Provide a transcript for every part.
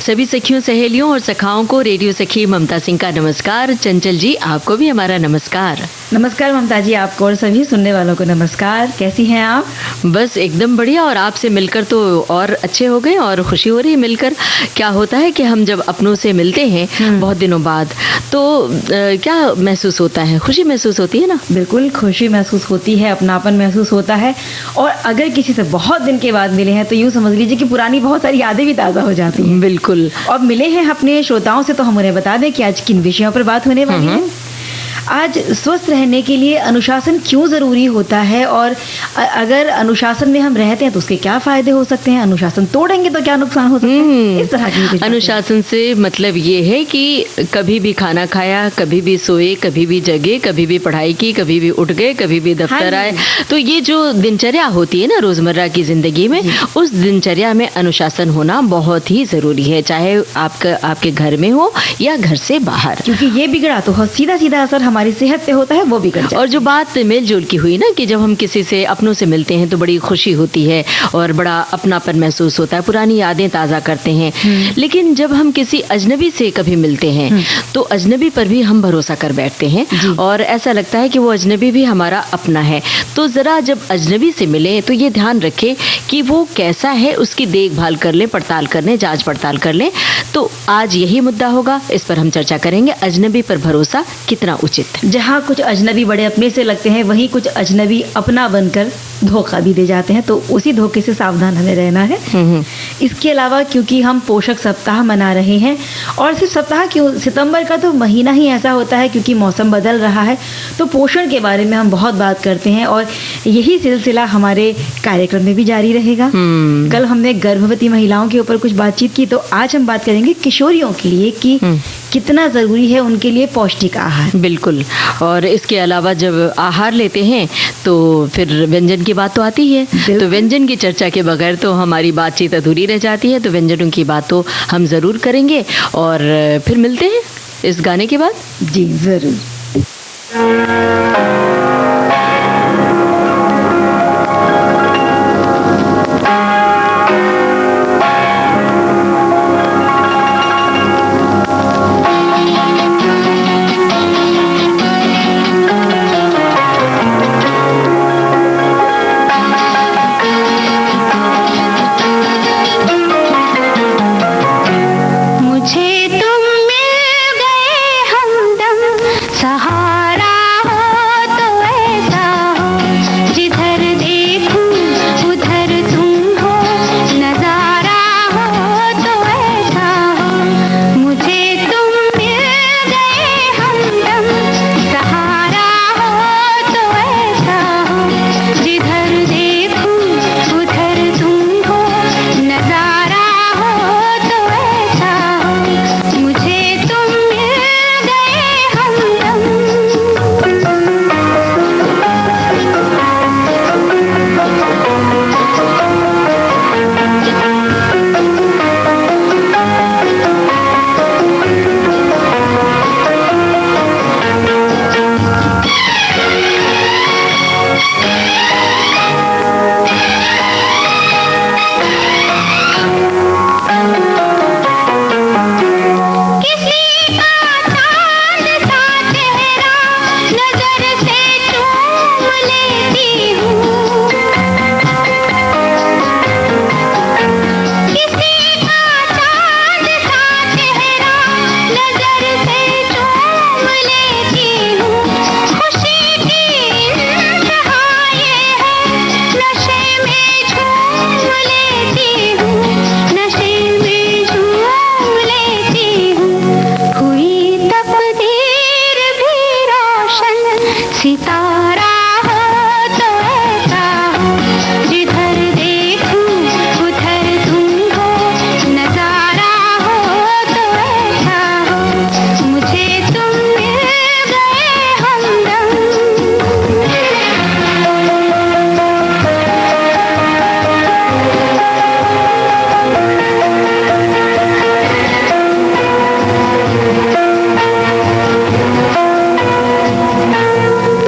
सभी सखियों, सहेलियों और सखाओं को रेडियो सखी ममता सिंह का नमस्कार। चंचल जी, आपको भी हमारा नमस्कार। नमस्कार ममता जी, आपको और सभी सुनने वालों को नमस्कार। कैसी हैं आप? बस एकदम बढ़िया, और आपसे मिलकर तो और अच्छे हो गए और खुशी हो रही है मिलकर। क्या होता है कि हम जब अपनों से मिलते हैं बहुत दिनों बाद, तो क्या महसूस होता है? खुशी महसूस होती है ना? बिल्कुल खुशी महसूस होती है, अपनापन महसूस होता है। और अगर किसी से बहुत दिन के बाद मिले हैं तो यूँ समझ लीजिए कि पुरानी बहुत सारी यादें भी ताज़ा हो जाती हैं। बिल्कुल। और मिले हैं अपने श्रोताओं से, तो हम उन्हें बता दें कि आज किन विषयों पर बात होने वाली है। आज स्वस्थ रहने के लिए अनुशासन क्यों ज़रूरी होता है, और अगर अनुशासन में हम रहते हैं तो उसके क्या फ़ायदे हो सकते हैं, अनुशासन तोड़ेंगे तो क्या नुकसान हो सकता है, इस तरह की। अनुशासन से मतलब ये है कि कभी भी खाना खाया, कभी भी सोए, कभी भी जगे, कभी भी पढ़ाई की, कभी भी उठ गए, कभी भी दफ्तर आए। तो ये जो दिनचर्या होती है ना रोज़मर्रा की ज़िंदगी में, उस दिनचर्या में अनुशासन होना बहुत ही ज़रूरी है, चाहे आपके घर में हो या घर से बाहर। क्योंकि ये बिगड़ा तो सीधा सीधा असर हमारी सेहत पे होता है, वो बिगड़ जाता है। और जो बात मेलजोल की हुई ना कि जब हम किसी से अपनों से मिलते हैं तो बड़ी खुशी होती है और बड़ा अपनापन महसूस होता है, पुरानी यादें ताज़ा करते हैं। लेकिन जब हम किसी अजनबी से कभी मिलते हैं तो अजनबी पर भी हम भरोसा कर बैठते हैं और ऐसा लगता है कि वो अजनबी भी हमारा अपना है। तो ज़रा जब अजनबी से मिलें तो ये ध्यान रखें कि वो कैसा है, उसकी देखभाल कर लें, पड़ताल कर लें, जाँच पड़ताल कर लें। तो आज यही मुद्दा होगा, इस पर हम चर्चा करेंगे, अजनबी पर भरोसा कितना उचित है। जहाँ कुछ अजनबी बड़े अपने से लगते हैं, वहीं कुछ अजनबी अपना बनकर धोखा भी दे जाते हैं, तो उसी धोखे से सावधान हमें रहना है। इसके अलावा क्योंकि हम पोषक सप्ताह मना रहे हैं, और सिर्फ सप्ताह क्यों, सितंबर का तो महीना ही ऐसा होता है क्योंकि मौसम बदल रहा है, तो पोषण के बारे में हम बहुत बात करते हैं और यही सिलसिला हमारे कार्यक्रम में भी जारी रहेगा। कल हमने गर्भवती महिलाओं के ऊपर कुछ बातचीत की, तो आज हम बात करेंगे किशोरियों के लिए कि कितना ज़रूरी है उनके लिए पौष्टिक आहार। बिल्कुल। और इसके अलावा जब आहार लेते हैं तो फिर व्यंजन की बात तो आती है, तो व्यंजन की चर्चा के बगैर तो हमारी बातचीत अधूरी रह जाती है। तो व्यंजनों की बात तो हम ज़रूर करेंगे और फिर मिलते हैं इस गाने के बाद। जी ज़रूर।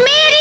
मेरी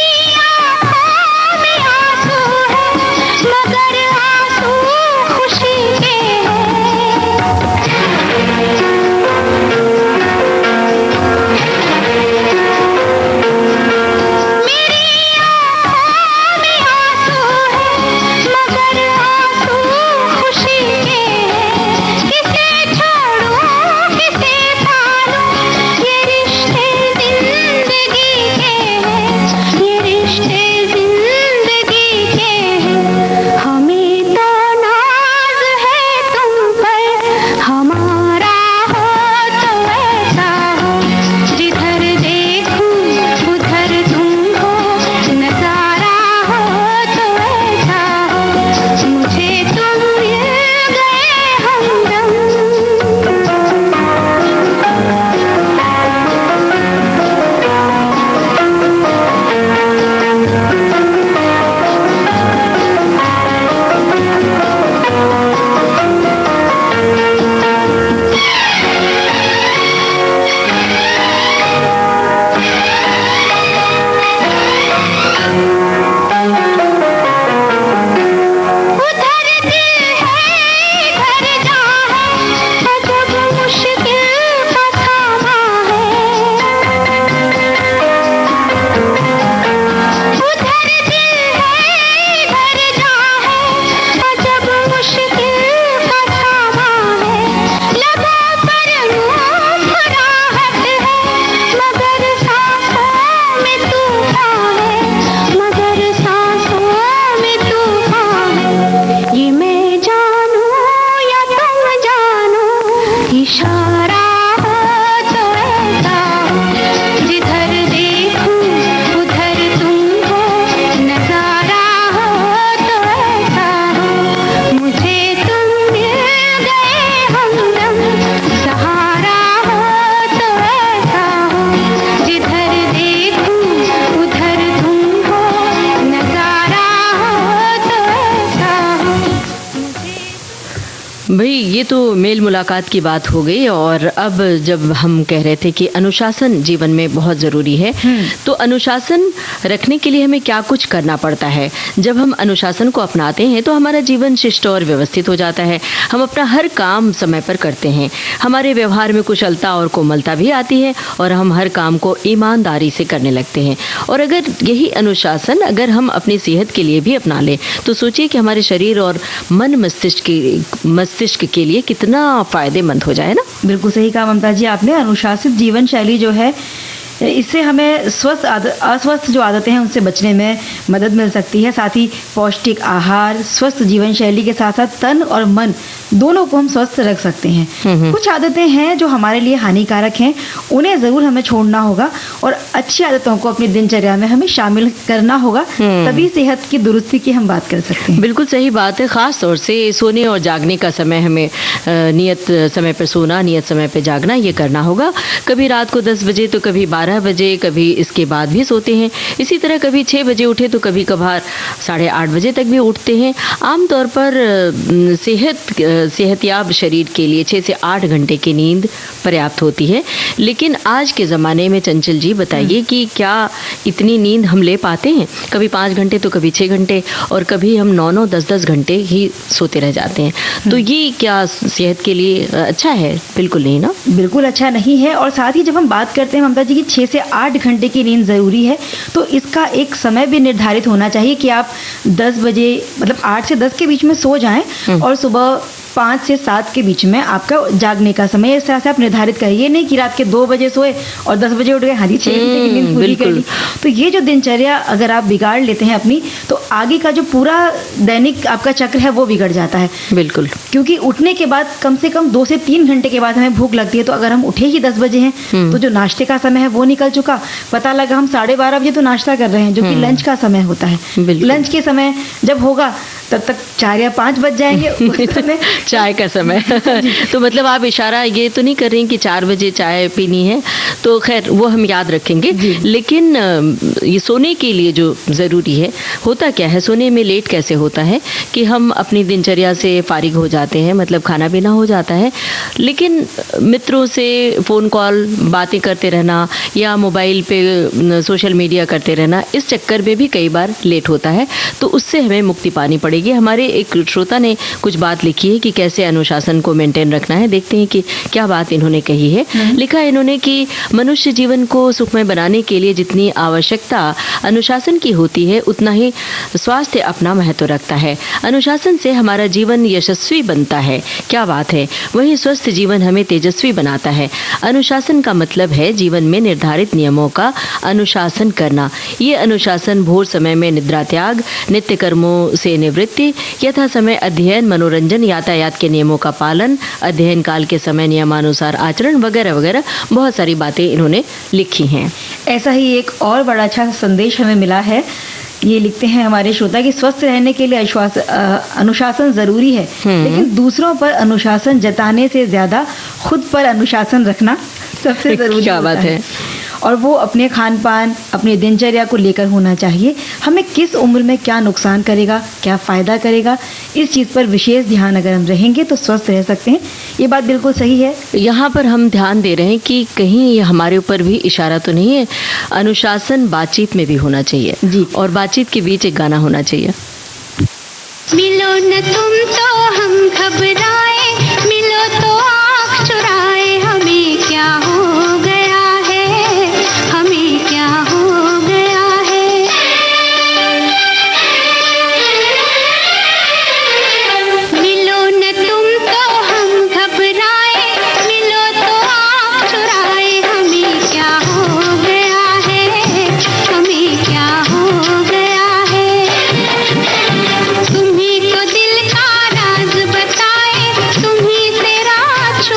भाई ये तो मेल मुलाकात की बात हो गई, और अब जब हम कह रहे थे कि अनुशासन जीवन में बहुत ज़रूरी है, तो अनुशासन रखने के लिए हमें क्या कुछ करना पड़ता है। जब हम अनुशासन को अपनाते हैं तो हमारा जीवन शिष्ट और व्यवस्थित हो जाता है। हम अपना हर काम समय पर करते हैं, हमारे व्यवहार में कुशलता और कोमलता भी आती है, और हम हर काम को ईमानदारी से करने लगते हैं। और अगर यही अनुशासन अगर हम अपनी सेहत के लिए भी अपना लें तो सोचिए कि हमारे शरीर और मन मस्तिष्क के लिए कितना फ़ायदेमंद हो जाए ना। बिल्कुल सही कहा ममता जी आपने। अनुशासित जीवन शैली जो है, इससे हमें अस्वस्थ जो आदतें हैं उनसे बचने में मदद मिल सकती है। साथ ही पौष्टिक आहार, स्वस्थ जीवन शैली के साथ साथ तन और मन दोनों को हम स्वस्थ रख सकते हैं। कुछ आदतें हैं जो हमारे लिए हानिकारक हैं, उन्हें ज़रूर हमें छोड़ना होगा और अच्छी आदतों को अपनी दिनचर्या में हमें शामिल करना होगा, तभी सेहत की दुरुस्ती की हम बात कर सकते हैं। बिल्कुल सही बात है। ख़ास तौर से सोने और जागने का समय हमें नियत समय पर सोना, नियत समय पर जागना, ये करना होगा। कभी रात को 10 बजे तो कभी 12 बजे, कभी इसके बाद भी सोते हैं। इसी तरह कभी 6 बजे उठे तो कभी कभार 8:30 बजे तक भी उठते हैं। आमतौर पर सेहतयाब शरीर के लिए 6 से 8 घंटे की नींद पर्याप्त होती है। लेकिन आज के ज़माने में चंचल जी बताइए कि क्या इतनी नींद हम ले पाते हैं? कभी 5 घंटे तो कभी 6 घंटे, और कभी हम 9-9, 10-10 घंटे ही सोते रह जाते हैं। तो ये क्या सेहत के लिए अच्छा है? बिल्कुल नहीं ना, बिल्कुल अच्छा नहीं है। और साथ ही जब हम बात करते हैं ममता जी कि 6 से 8 घंटे की नींद ज़रूरी है, तो इसका एक समय भी निर्धारित होना चाहिए कि आप 10 बजे मतलब 8 से 10 के बीच में सो जाएं और सुबह 5 से 7 के बीच में आपका जागने का समय इस तरह से आप निर्धारित करिए। नहीं कि रात के 2 बजे सोए और 10 बजे उठ गए, हाँ जी 6 घंटे की नींद पूरी कर ली। तो ये जो दिनचर्या अगर आप बिगाड़ लेते हैं अपनी, तो आगे का जो पूरा दैनिक आपका चक्र है वो बिगड़ जाता है। बिल्कुल, क्योंकि उठने के बाद कम से कम 2 से 3 घंटे के बाद हमें भूख लगती है। तो अगर हम उठे ही 10 बजे हैं तो जो नाश्ते का समय है वो निकल चुका, पता लगा हम 12:30 बजे तो नाश्ता कर रहे हैं, जो कि लंच का समय होता है। लंच के समय जब होगा तब तक 4 या 5 बज जाएंगे, उस समय चाय का समय तो मतलब आप इशारा ये तो नहीं कर रही कि 4 बजे चाय पीनी है, तो खैर वो हम याद रखेंगे। लेकिन ये सोने के लिए जो ज़रूरी है, होता क्या है सोने में लेट कैसे होता है कि हम अपनी दिनचर्या से फारिग हो जाते हैं, मतलब खाना पीना हो जाता है, लेकिन मित्रों से फ़ोन कॉल बातें करते रहना या मोबाइल पे सोशल मीडिया करते रहना, इस चक्कर में भी कई बार लेट होता है। तो उससे हमें मुक्ति पानी पड़ेगी। हमारे एक श्रोता ने कुछ बात लिखी है कि कैसे अनुशासन को मेंटेन रखना है। देखते हैं कि क्या बात इन्होंने कही है। लिखा है इन्होंने कि मनुष्य जीवन को सुखमय बनाने के लिए जितनी आवश्यकता अनुशासन की होती है, उतना ही स्वास्थ्य अपना महत्व रखता है। अनुशासन से हमारा जीवन यशस्वी बनता है। क्या बात है। वहीं स्वस्थ जीवन हमें तेजस्वी बनाता है। अनुशासन का मतलब है जीवन में निर्धारित नियमों का अनुशासन करना। ये अनुशासन भोर समय में निद्रा त्याग, नित्य कर्मों से निवृत्ति, यथा समय अध्ययन, मनोरंजन, यातायात के नियमों का पालन, अध्ययन काल के समय नियमानुसार आचरण वगैरह वगैरह, बहुत सारी बातें इन्होंने लिखी हैं। ऐसा ही एक और बड़ा अच्छा संदेश हमें मिला है। ये लिखते हैं हमारे श्रोता कि स्वस्थ रहने के लिए अनुशासन ज़रूरी है, लेकिन दूसरों पर अनुशासन जताने से ज़्यादा खुद पर अनुशासन रखना सबसे ज़रूरी क्या बात है। और वो अपने खान पान, अपनी दिनचर्या को लेकर होना चाहिए। हमें किस उम्र में क्या नुकसान करेगा, क्या फ़ायदा करेगा, इस चीज़ पर विशेष ध्यान अगर हम रहेंगे तो स्वस्थ रह सकते हैं। ये बात बिल्कुल सही है। यहाँ पर हम ध्यान दे रहे हैं कि कहीं ये हमारे ऊपर भी इशारा तो नहीं है। अनुशासन बातचीत में भी होना चाहिए जी, और बातचीत के बीच एक गाना होना चाहिए। मिलो न तुम तो हम घबराए, मिलो तो आँख चुराए, हमें क्या हो गया है, हमें क्या हो गया है। मिलो न तुम तो हम घबराए, मिलो तो आँख चुराए, हमें क्या हो गया है, हमें क्या हो गया है। तुम्ही को दिल का राज बताए, तुम्ही से राज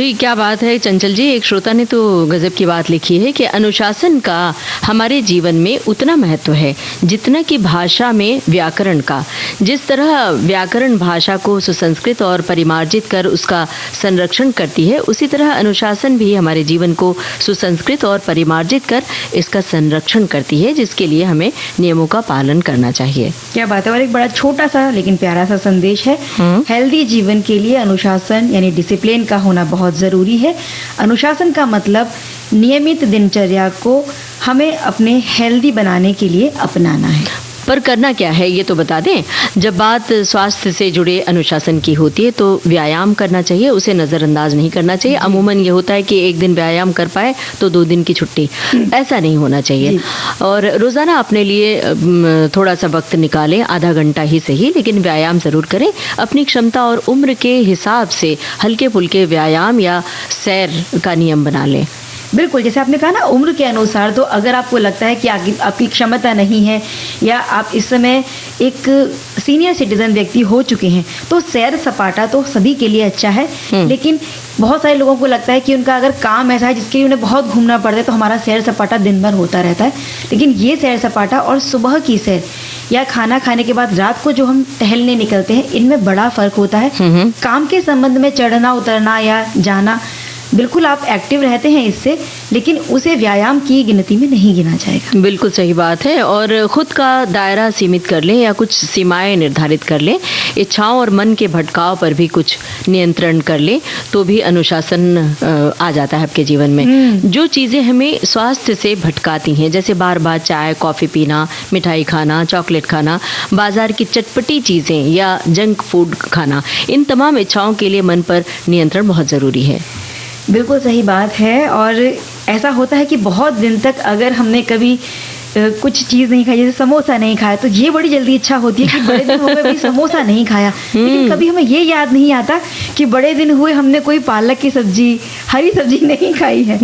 वही क्या बात है चंचल जी, एक श्रोता ने तो गजब की बात लिखी है कि अनुशासन का हमारे जीवन में उतना महत्व है जितना कि भाषा में व्याकरण का। जिस तरह व्याकरण भाषा को सुसंस्कृत और परिमार्जित कर उसका संरक्षण करती है, उसी तरह अनुशासन भी हमारे जीवन को सुसंस्कृत और परिमार्जित कर इसका संरक्षण करती है, जिसके लिए हमें नियमों का पालन करना चाहिए। क्या बात है। और एक बड़ा छोटा सा लेकिन प्यारा सा संदेश है, हेल्दी जीवन के लिए अनुशासन यानी डिसिप्लिन का होना बहुत ज़रूरी है। अनुशासन का मतलब नियमित दिनचर्या को हमें अपने हेल्दी बनाने के लिए अपनाना है। पर करना क्या है ये तो बता दें। जब बात स्वास्थ्य से जुड़े अनुशासन की होती है तो व्यायाम करना चाहिए, उसे नज़रअंदाज नहीं करना चाहिए। अमूमन ये होता है कि एक दिन व्यायाम कर पाए तो 2 दिन की छुट्टी, ऐसा नहीं होना चाहिए। और रोज़ाना अपने लिए थोड़ा सा वक्त निकालें, आधा घंटा ही सही, लेकिन व्यायाम ज़रूर करें। अपनी क्षमता और उम्र के हिसाब से हल्के फुल्के व्यायाम या सैर का नियम बना लें। बिल्कुल, जैसे आपने कहा ना, उम्र के अनुसार। तो अगर आपको लगता है कि आपकी क्षमता नहीं है या आप इस समय एक सीनियर सिटीजन व्यक्ति हो चुके हैं, तो सैर सपाटा तो सभी के लिए अच्छा है। लेकिन बहुत सारे लोगों को लगता है कि उनका अगर काम ऐसा है जिसके लिए उन्हें बहुत घूमना पड़ता है, तो हमारा सैर सपाटा दिन भर होता रहता है। लेकिन ये सैर सपाटा और सुबह की सैर या खाना खाने के बाद रात को जो हम टहलने निकलते हैं, इनमें बड़ा फर्क होता है। काम के संबंध में चढ़ना उतरना या जाना, बिल्कुल आप एक्टिव रहते हैं इससे, लेकिन उसे व्यायाम की गिनती में नहीं गिना जाएगा। बिल्कुल सही बात है। और खुद का दायरा सीमित कर लें या कुछ सीमाएं निर्धारित कर लें। इच्छाओं और मन के भटकाव पर भी कुछ नियंत्रण कर लें तो भी अनुशासन आ जाता है आपके जीवन में। जो चीज़ें हमें स्वास्थ्य से भटकाती हैं, जैसे बार बार चाय कॉफ़ी पीना, मिठाई खाना, चॉकलेट खाना, बाजार की चटपटी चीज़ें या जंक फूड खाना, इन तमाम इच्छाओं के लिए मन पर नियंत्रण बहुत ज़रूरी है। बिल्कुल सही बात है। और ऐसा होता है कि बहुत दिन तक अगर हमने कभी कुछ चीज़ नहीं खाई, जैसे समोसा नहीं खाया, तो ये बड़ी जल्दी इच्छा होती है कि बड़े दिन हुए भी समोसा नहीं खाया। लेकिन कभी हमें ये याद नहीं आता कि बड़े दिन हुए हमने कोई पालक की सब्जी, हरी सब्जी नहीं खाई है।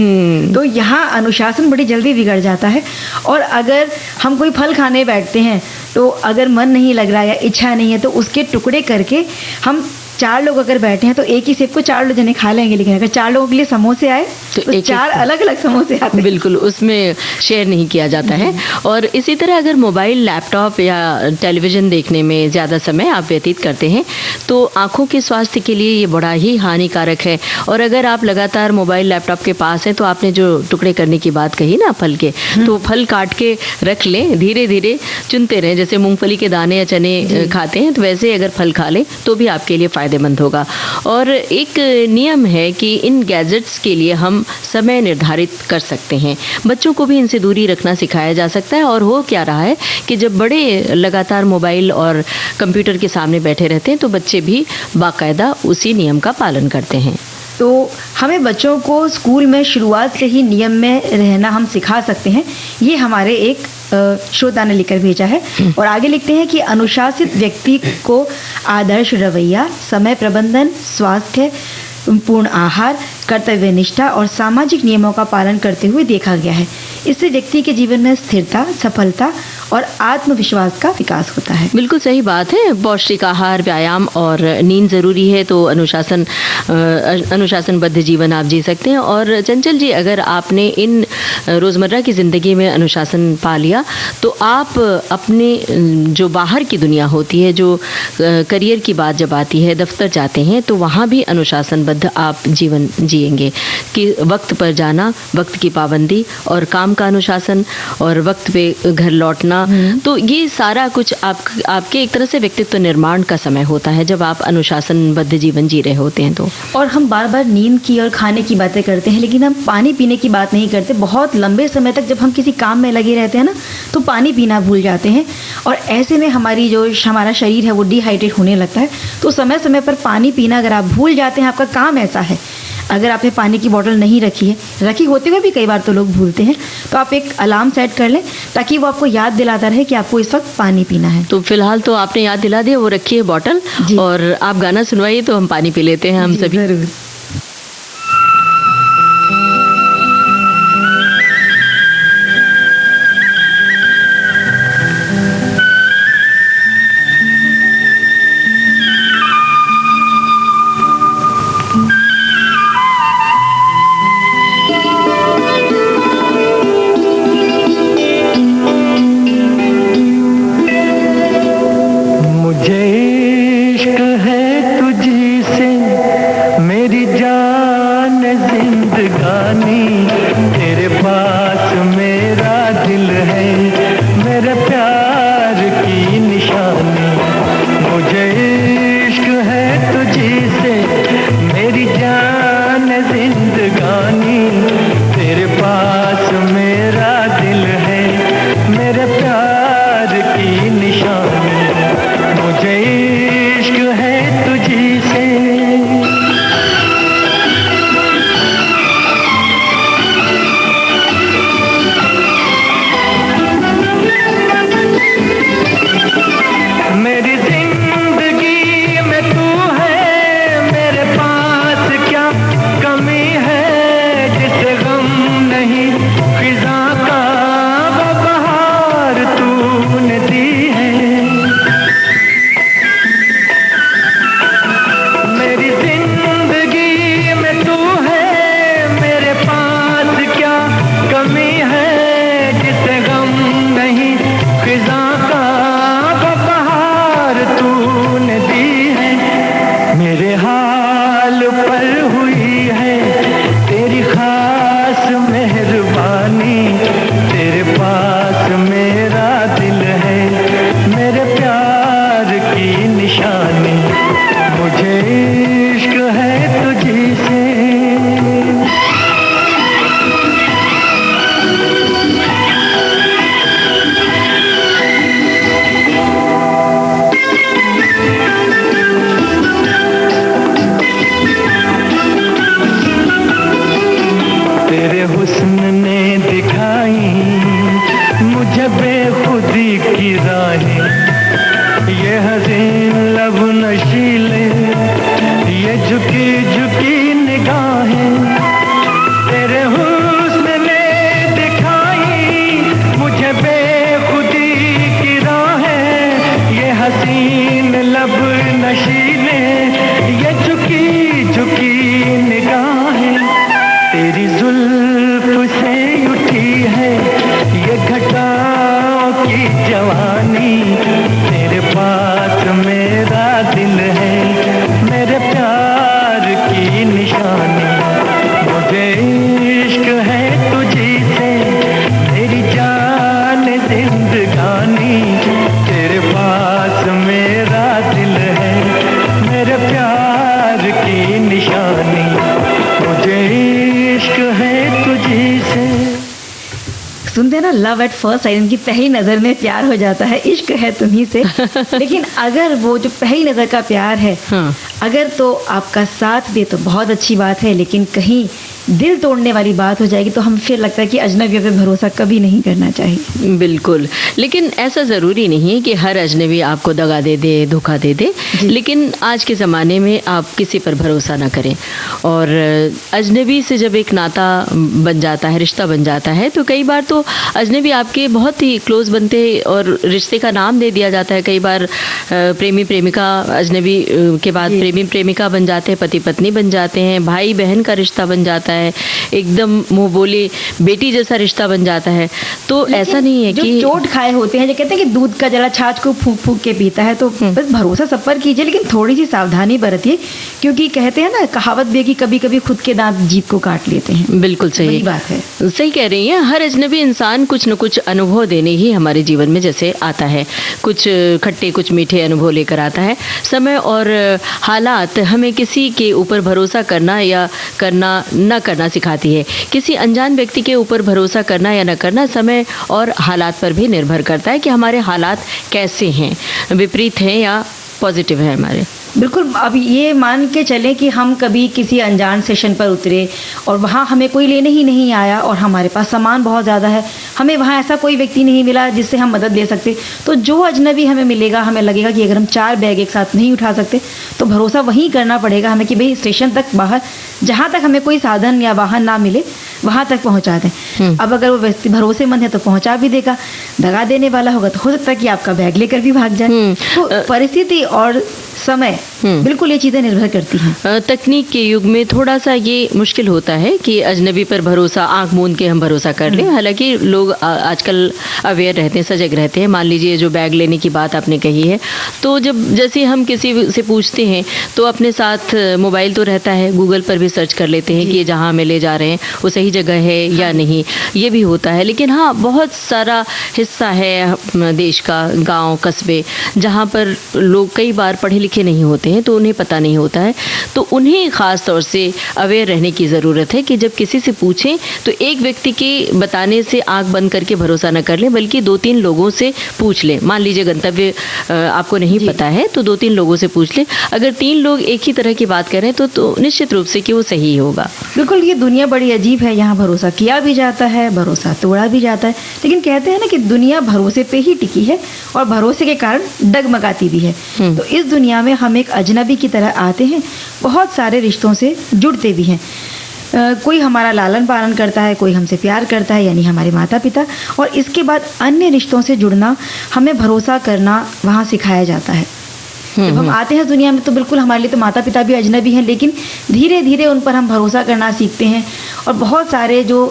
तो यहाँ अनुशासन बड़ी जल्दी बिगड़ जाता है। और अगर हम कोई फल खाने बैठते हैं, तो अगर मन नहीं लग रहा या इच्छा नहीं है, तो उसके टुकड़े करके हम 4 लोग अगर बैठे हैं तो एक ही सेब को 4 जने खा लेंगे। लेकिन अगर 4 लोगों के लिए समोसे आए तो 4 अलग अलग समोसे आते हैं। बिल्कुल, उसमें शेयर नहीं किया जाता है। और इसी तरह अगर मोबाइल, लैपटॉप या टेलीविज़न देखने में ज़्यादा समय आप व्यतीत करते हैं तो आँखों के स्वास्थ्य के लिए ये बड़ा ही हानिकारक है। और अगर आप लगातार मोबाइल लैपटॉप के पास हैं, तो आपने जो टुकड़े करने की बात कही ना फल के, तो फल काट के रख लें, धीरे धीरे चुनते रहें। जैसे मूंगफली के दाने या चने खाते हैं, तो वैसे अगर फल खा लें तो भी आपके लिए फायदेमंद होगा। और एक नियम है कि इन गैजेट्स के लिए हम समय निर्धारित कर सकते हैं। बच्चों को भी इनसे दूरी रखना सिखाया जा सकता है। और हो क्या रहा है कि जब बड़े लगातार मोबाइल और कंप्यूटर के सामने बैठे रहते हैं, तो बच्चे भी बाकायदा उसी नियम का पालन करते हैं। तो हमें बच्चों को स्कूल में शुरुआत से ही नियम में रहना हम सिखा सकते हैं। ये हमारे एक श्रोता ने लिखकर भेजा है। और आगे लिखते हैं कि अनुशासित व्यक्ति को आदर्श रवैया, समय प्रबंधन, स्वास्थ्य पूर्ण आहार, कर्तव्य निष्ठा और सामाजिक नियमों का पालन करते हुए देखा गया है। इससे व्यक्ति के जीवन में स्थिरता, सफलता और आत्मविश्वास का विकास होता है। बिल्कुल सही बात है। पौष्टिक आहार, व्यायाम और नींद ज़रूरी है, तो अनुशासनबद्ध जीवन आप जी सकते हैं। और चंचल जी, अगर आपने इन रोज़मर्रा की ज़िंदगी में अनुशासन पा लिया, तो आप अपने जो बाहर की दुनिया होती है, जो करियर की बात जब आती है, दफ्तर जाते हैं, तो वहाँ भी अनुशासनबद्ध आप जीवन जिएंगे कि वक्त पर जाना, वक्त की पाबंदी और काम का अनुशासन और वक्त पे घर लौटना। तो ये सारा कुछ आपके एक तरह से व्यक्तित्व निर्माण का समय होता है जब आप अनुशासनबद्ध जीवन जी रहे होते हैं। तो और हम बार बार नींद की और खाने की बातें करते हैं, लेकिन हम पानी पीने की बात नहीं करते। बहुत लंबे समय तक जब हम किसी काम में लगे रहते हैं ना, तो पानी पीना भूल जाते हैं। और ऐसे में हमारा शरीर है वो डिहाइड्रेट होने लगता है। तो समय समय पर पानी पीना अगर आप भूल जाते हैं, आपका काम ऐसा है, अगर आपने पानी की बोतल नहीं रखी होते हुए भी कई बार तो लोग भूलते हैं, तो आप एक अलार्म सेट कर लें ताकि वो आपको याद दिलाता रहे कि आपको इस वक्त पानी पीना है। तो फिलहाल तो आपने याद दिला दिया, वो रखिए बॉटल और आप गाना सुनवाइए तो हम पानी पी लेते हैं हम सभी। ज़रूर। बेखुदी की राहें, ये हसीन लब नशीले, ये झुकी झुकी निगाहें, तेरे हुस्न ने दिखाई मुझे बेखुदी की राहें, ये हसीन लब नशीले, ये झुकी झुकी निगाहें, तेरी जुल्फ से उठी है ये घटाओं की जवानी, तेरे पास मेरा दिल है, मेरे प्यार की निशानी, मुझे इश्क है तुझी से, मेरी जान जिंदगानी, तेरे पास मेरा दिल है, मेरे प्यार की निशानी, मुझे इश्क है तुझी से। सुनते हैं ना, लव एट फर्स्ट साइट, इनकी पहली नज़र में प्यार हो जाता है, इश्क है तुम्ही से। लेकिन अगर वो जो पहली नज़र का प्यार है, हाँ। अगर तो आपका साथ दे तो बहुत अच्छी बात है, लेकिन कहीं दिल तोड़ने वाली बात हो जाएगी तो हम फिर लगता है कि अजनबियों पे भरोसा कभी नहीं करना चाहिए। बिल्कुल, लेकिन ऐसा ज़रूरी नहीं है कि हर अजनबी आपको दगा दे दे, धोखा दे दे। लेकिन आज के ज़माने में आप किसी पर भरोसा ना करें, और अजनबी से जब एक नाता बन जाता है, रिश्ता बन जाता है, तो कई बार तो अजनबी आपके बहुत ही क्लोज बनते हैं और रिश्ते का नाम दे दिया जाता है। कई बार प्रेमी प्रेमिका अजनबी के बाद प्रेमी प्रेमिका बन जाते हैं, पति पत्नी बन जाते हैं, भाई बहन का रिश्ता बन जाता है, एकदम मुंह बोली बेटी जैसा रिश्ता बन जाता है। तो ऐसा नहीं है जो कि चोट खाए होते हैं, जो कहते हैं कि दूध का जला छाछ को फूंक फूंक के पीता है, तो बस भरोसा सब पर कीजिए, लेकिन थोड़ी सी सावधानी बरतिए, क्योंकि कहते हैं ना, कहावत भी है कि कभी कभी खुद के दांत जीभ को काट लेते हैं। बिल्कुल सही वही बात है। सही कह रही हैं। हर अजनबी इंसान कुछ न कुछ अनुभव देने ही हमारे जीवन में जैसे आता है, कुछ खट्टे कुछ मीठे अनुभव लेकर आता है। समय और हालात हमें किसी के ऊपर भरोसा करना या करना न करना सिखाती है। किसी अनजान व्यक्ति के ऊपर भरोसा करना या न करना समय और हालात पर भी निर्भर करता है कि हमारे हालात कैसे हैं, विपरीत हैं या पॉजिटिव है हमारे। बिल्कुल। अब ये मान के चलें कि हम कभी किसी अनजान सेशन पर उतरे और वहाँ हमें कोई लेने ही नहीं आया, और हमारे पास सामान बहुत ज़्यादा है, हमें वहाँ ऐसा कोई व्यक्ति नहीं मिला जिससे हम मदद ले सकते, तो जो अजनबी हमें मिलेगा, हमें लगेगा कि अगर हम 4 बैग एक साथ नहीं उठा सकते तो भरोसा वहीं करना पड़ेगा हमें कि भाई स्टेशन तक बाहर, जहाँ तक हमें कोई साधन या वाहन ना मिले वहाँ तक पहुँचा दें। अब अगर वो व्यक्ति भरोसेमंद है तो पहुँचा भी देगा, दगा देने वाला होगा तो हो सकता है कि आपका बैग लेकर भी भाग जाए। तो परिस्थिति और समय, बिल्कुल ये चीज़ें निर्भर करती हैं। तकनीक के युग में थोड़ा सा ये मुश्किल होता है कि अजनबी पर भरोसा आंख मूंद के हम भरोसा कर लें। हालांकि लोग आजकल अवेयर रहते हैं, सजग रहते हैं। मान लीजिए जो बैग लेने की बात आपने कही है, तो जब जैसे हम किसी से पूछते हैं तो अपने साथ मोबाइल तो रहता है, गूगल पर भी सर्च कर लेते हैं कि ये जहाँ हमें ले जा रहे हैं वो सही जगह है या नहीं, ये भी होता है। लेकिन हाँ, बहुत सारा हिस्सा है देश का, गाँव कस्बे, जहाँ पर लोग कई बार पढ़े लिखे नहीं होते हैं, तो उन्हें पता नहीं होता है। तो उन्हें ख़ास तौर से अवेयर रहने की ज़रूरत है कि जब किसी से पूछें तो एक व्यक्ति के बताने से आंख बंद करके भरोसा न कर लें, बल्कि 2-3 लोगों से पूछ लें। मान लीजिए गंतव्य आपको नहीं पता है तो 2-3 लोगों से पूछ लें। अगर 3 लोग एक ही तरह की बात करें तो निश्चित रूप से कि वो सही होगा। बिल्कुल, ये दुनिया बड़ी अजीब है, यहाँ भरोसा किया भी जाता है, भरोसा तोड़ा भी जाता है, लेकिन कहते हैं ना कि दुनिया भरोसे पे ही टिकी है और भरोसे के कारण डगमगाती भी है। तो इस दुनिया में हम एक अजनबी की तरह आते हैं, बहुत सारे रिश्तों से जुड़ते भी हैं। कोई हमारा लालन पालन करता है, कोई हमसे प्यार करता है, यानी हमारे माता पिता, और इसके बाद अन्य रिश्तों से जुड़ना, हमें भरोसा करना वहाँ सिखाया जाता है। जब हम आते हैं दुनिया में तो बिल्कुल हमारे लिए तो माता पिता भी अजनबी हैं, लेकिन धीरे धीरे उन पर हम भरोसा करना सीखते हैं, और बहुत सारे जो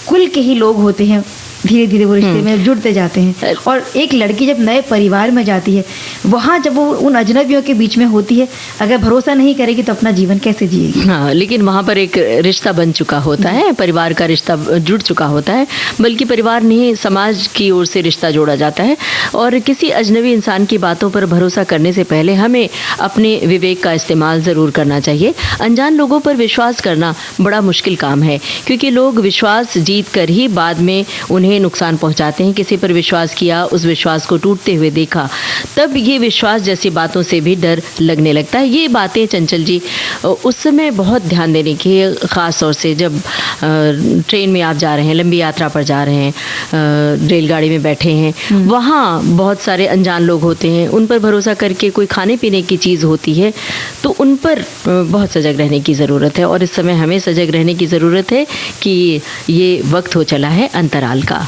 कुल के ही लोग होते हैं धीरे धीरे वो रिश्ते में जुड़ते जाते हैं। और एक लड़की जब नए परिवार में जाती है, वहाँ जब वो उन अजनबियों के बीच में होती है, अगर भरोसा नहीं करेगी तो अपना जीवन कैसे जिएगी। हाँ, लेकिन वहाँ पर एक रिश्ता बन चुका होता है, परिवार का रिश्ता जुड़ चुका होता है, बल्कि परिवार नहीं समाज की ओर से रिश्ता जोड़ा जाता है। और किसी अजनबी इंसान की बातों पर भरोसा करने से पहले हमें अपने विवेक का इस्तेमाल ज़रूर करना चाहिए। अनजान लोगों पर विश्वास करना बड़ा मुश्किल काम है, क्योंकि लोग विश्वास जीत कर ही बाद में उन्हें हमें नुकसान पहुंचाते हैं। किसी पर विश्वास किया, उस विश्वास को टूटते हुए देखा, तब ये विश्वास जैसी बातों से भी डर लगने लगता है। ये बातें चंचल जी उस समय बहुत ध्यान देने की है, ख़ास तौर से जब ट्रेन में आप जा रहे हैं, लंबी यात्रा पर जा रहे हैं, रेलगाड़ी में बैठे हैं, वहाँ बहुत सारे अनजान लोग होते हैं, उन पर भरोसा करके कोई खाने पीने की चीज़ होती है तो उन पर बहुत सजग रहने की ज़रूरत है। और इस समय हमें सजग रहने की ज़रूरत है कि ये वक्त हो चला है अंतराल का।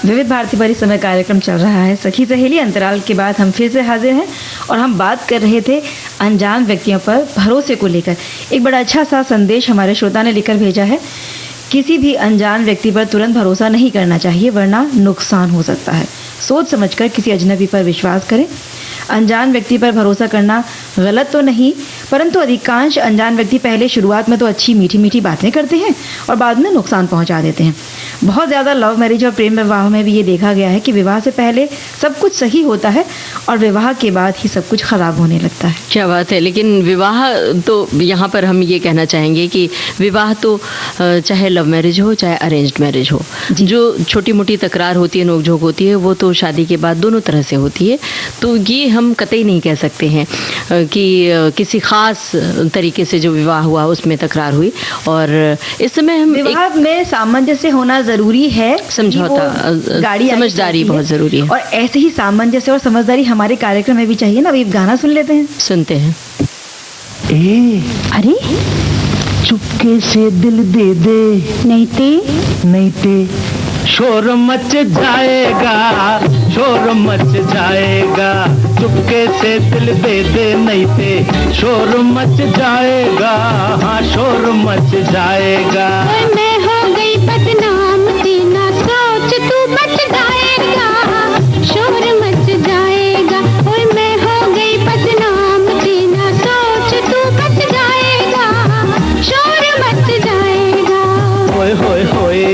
विविध भारती पर इस समय कार्यक्रम चल रहा है सखी सहेली। अंतराल के बाद हम फिर से हाजिर हैं और हम बात कर रहे थे अनजान व्यक्तियों पर भरोसे को लेकर। एक बड़ा अच्छा सा संदेश हमारे श्रोता ने लिखकर भेजा है, किसी भी अनजान व्यक्ति पर तुरंत भरोसा नहीं करना चाहिए वरना नुकसान हो सकता है। सोच समझकर किसी अजनबी पर विश्वास करें। अनजान व्यक्ति पर भरोसा करना गलत तो नहीं, परंतु अधिकांश अनजान व्यक्ति पहले शुरुआत में तो अच्छी मीठी मीठी बातें करते हैं और बाद में नुकसान पहुंचा देते हैं। बहुत ज़्यादा लव मैरिज और प्रेम विवाह में भी ये देखा गया है कि विवाह से पहले सब कुछ सही होता है और विवाह के बाद ही सब कुछ ख़राब होने लगता है। क्या बात है। लेकिन विवाह तो यहाँ पर हम ये कहना चाहेंगे कि विवाह तो चाहे लव मैरिज हो चाहे अरेंज्ड मैरिज हो, जो छोटी मोटी तकरार होती है, नोकझोंक होती है, वो तो शादी के बाद दोनों तरह से होती है। तो ये हम कतई नहीं कह सकते हैं कि किसी ख़ास तरीके से जो विवाह हुआ उसमें तकरार हुई। और इस समय हम विवाह में सामंजस्य होना ज़रूरी है, समझौता, गाड़ी समझदारी बहुत ज़रूरी है। और ऐसे ही सामंजस्य और समझदारी हमारे कार्यक्रम में भी चाहिए ना। अभी गाना सुन लेते हैं, सुनते हैं। अरे चुपके से दिल दे दे, नहीं ते शोर मच जाएगा, शोर मच जाएगा। चुपके से दिल दे दे, नहीं ते शोर मच जाएगा, हाँ शोर मच जाएगा। मैं हो गई बदनाम, तेना सोच तू बच जाएगा, शोर मच जाएगा। ओए मैं हो गई बदनाम, तेना सोच तू बच जाएगा, शोर मच जाएगा। होए होए होए,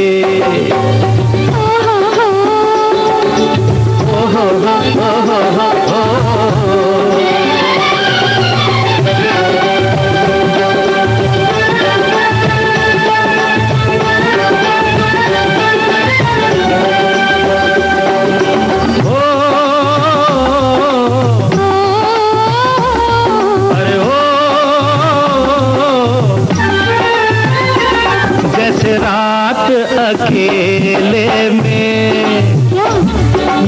अकेले में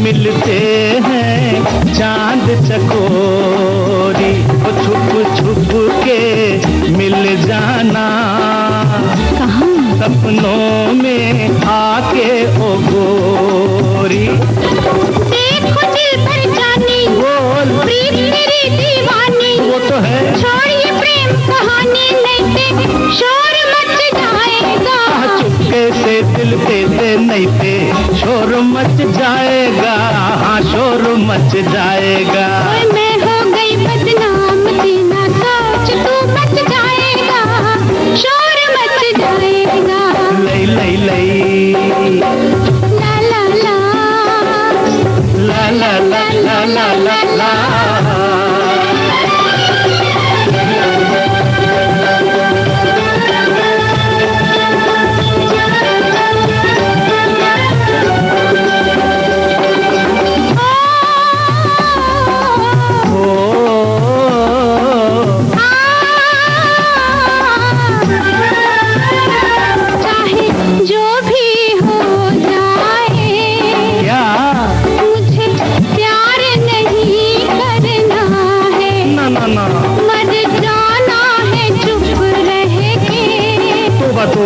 मिलते हैं चांद चकोरी, वो छुप छुप के मिल जाना सपनों में आके ओ गोरी। देखो दिल भर जानी, बोल प्रीत मेरी दीवानी, वो तो है। छोड़िए प्रेम कहानी, नहीं ते शोर मच जाएगा। चुपके से दिल दे दे, नहीं ते शोर मच जाएगा, हाँ शोर मच जाएगा। मैं हो गई बदनाम, तेना सोच तू बच जाएगा, शोर मच जाएगा। लई लई लई, ला ला ला, ला ला ला ला ला ला ला।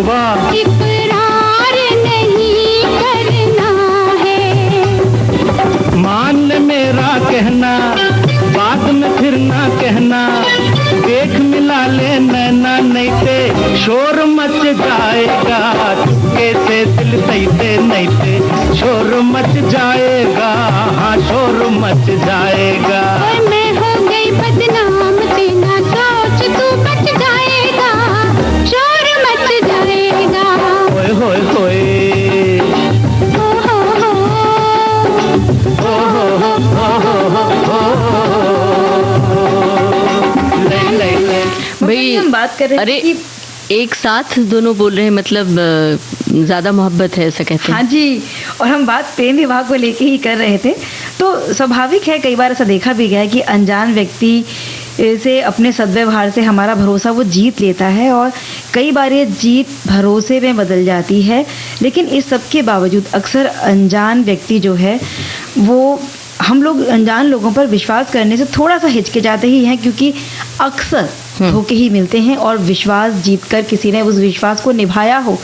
हुआ, इकरार नहीं करना है। मान ले मेरा कहना, बाद में फिर ना कहना, देख मिला ले नैना, नहीं ते शोर मच जाएगा, चुपके से दिल तैते, नहीं ते शोर मच जाएगा, हाँ शोर मच जाएगा। और मैं हो गई बदनाम, तेना सोच तू बच जाएगा, शोर मच जाएगा। होए होए होए, हो हो हो हो हो हो ले ले ले। भाई हम बात कर रहे अरे हैं कि एक साथ दोनों बोल रहे हैं, मतलब ज़्यादा मोहब्बत है ऐसा कहते हाँ हैं। जी, और हम बात प्रेम विवाह को लेके ही कर रहे थे। तो स्वाभाविक है, कई बार ऐसा देखा भी गया है कि अनजान व्यक्ति से अपने सद्व्यवहार से हमारा भरोसा वो जीत लेता है, और कई बार ये जीत भरोसे में बदल जाती है। लेकिन इस सब के बावजूद अक्सर अनजान व्यक्ति जो है वो, हम लोग अनजान लोगों पर विश्वास करने से थोड़ा सा हिचकिचाते ही हैं, क्योंकि अक्सर धोखे ही मिलते हैं, और विश्वास जीतकर किसी ने उस विश्वास को निभाया हो,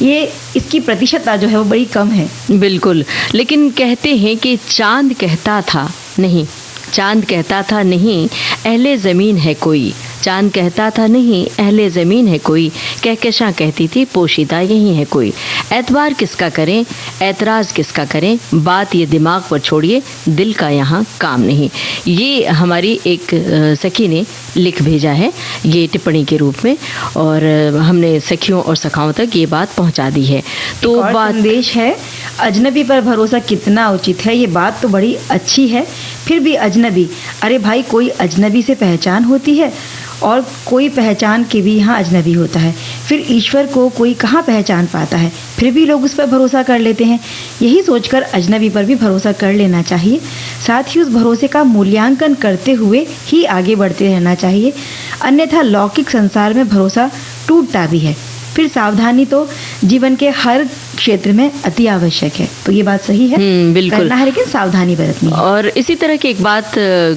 ये इसकी प्रतिशतता जो है वो बड़ी कम है। बिल्कुल, लेकिन कहते हैं कि चांद कहता था नहीं, चांद कहता था नहीं अहले ज़मीन है कोई, चांद कहता था नहीं अहले ज़मीन है कोई, कहकशां कहती थी पोशीदा यही है कोई। एतबार किसका करें, एतराज़ किसका करें, बात ये दिमाग पर छोड़िए, दिल का यहाँ काम नहीं। ये हमारी एक सखी ने लिख भेजा है ये टिप्पणी के रूप में, और हमने सखियों और सखाओं तक ये बात पहुँचा दी है। तो और बात संदेश है, अजनबी पर भरोसा कितना उचित है। ये बात तो बड़ी अच्छी है, फिर भी अजनबी, अरे भाई कोई अजनबी से पहचान होती है, और कोई पहचान के भी यहाँ अजनबी होता है। फिर ईश्वर को कोई कहाँ पहचान पाता है, फिर भी लोग उस पर भरोसा कर लेते हैं। यही सोचकर अजनबी पर भी भरोसा कर लेना चाहिए, साथ ही उस भरोसे का मूल्यांकन करते हुए ही आगे बढ़ते रहना चाहिए, अन्यथा लौकिक संसार में भरोसा टूटता भी है। फिर सावधानी तो जीवन के हर क्षेत्र में अति आवश्यक है। तो ये बात सही है, बिल्कुल करना है, लेकिन सावधानी बरतनी है। और इसी तरह की एक बात